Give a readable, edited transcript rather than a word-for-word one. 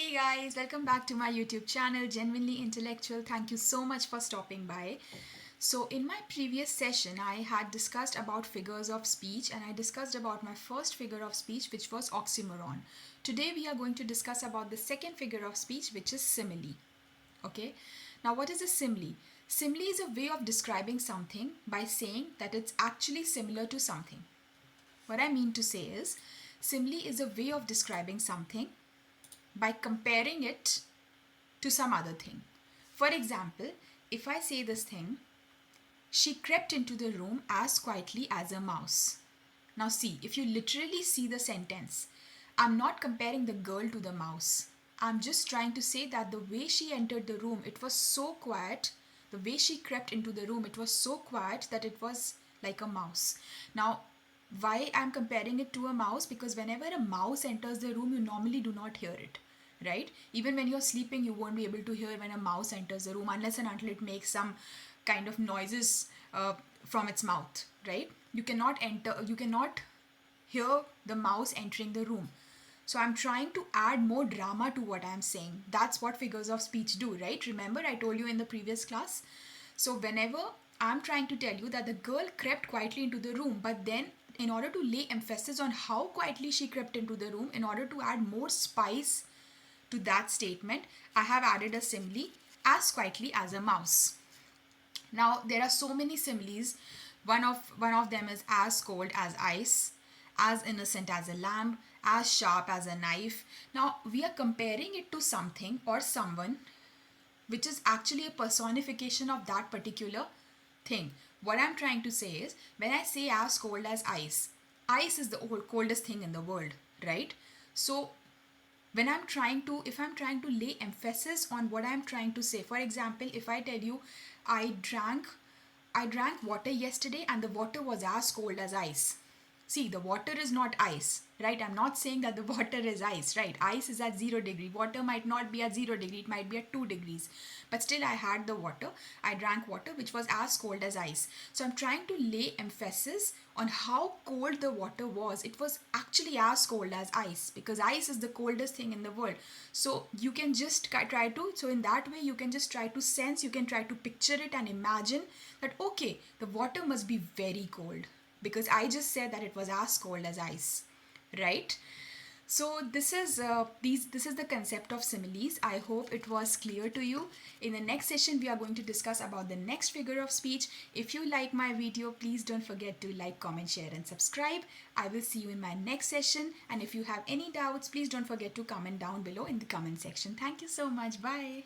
Hey guys, welcome back to my YouTube channel, Genuinely Intellectual. Thank you so much for stopping by. So in my previous session, I had discussed about figures of speech and I discussed about my first figure of speech, which was oxymoron. Today we are going to discuss about the second figure of speech, which is simile. Okay, now what is a simile? Simile is a way of describing something by saying that it's actually similar to something. What I mean to say is, simile is a way of describing something by comparing it to some other thing. For example, if I say this thing, she crept into the room as quietly as a mouse. Now, see, if you literally see the sentence, I'm not comparing the girl to the mouse. I'm just trying to say that the way she entered the room, it was so quiet. The way she crept into the room, it was so quiet that it was like a mouse. Now, why I'm comparing it to a mouse? Because whenever a mouse enters the room, you normally do not hear it, right? Even when you're sleeping, you won't be able to hear when a mouse enters the room unless and until it makes some kind of noises from its mouth, right? You cannot hear the mouse entering the room. So I'm trying to add more drama to what I'm saying. That's what figures of speech do, right? Remember, I told you in the previous class. So whenever I'm trying to tell you that the girl crept quietly into the room, but then in order to lay emphasis on how quietly she crept into the room, in order to add more spice to that statement, I have added a simile, as quietly as a mouse. Now there are so many similes. One of them is as cold as ice, as innocent as a lamb, as sharp as a knife. Now we are comparing it to something or someone which is actually a personification of that particular thing. What I'm trying to say is, when I say as cold as ice, ice is the coldest thing in the world, right? So when if I'm trying to lay emphasis on what I'm trying to say, for example, if I tell you i drank I drank water yesterday and the water was as cold as ice. See, the water is not ice, right? I'm not saying that the water is ice, right? Ice is at 0 degree. Water might not be at 0 degree, it might be at 2 degrees. But still, I had the water. I drank water which was as cold as ice. So I'm trying to lay emphasis on how cold the water was. It was actually as cold as ice because ice is the coldest thing in the world. So you can just so in that way, you can just try to sense, you can try to picture it and imagine that, okay, the water must be very cold because I just said that it was as cold as ice, right? So this is the concept of similes. I hope it was clear to you. In the next session, we are going to discuss about the next figure of speech. If you like my video, please don't forget to like, comment, share, and subscribe. I will see you in my next session. And if you have any doubts, please don't forget to comment down below in the comment section. Thank you so much. Bye.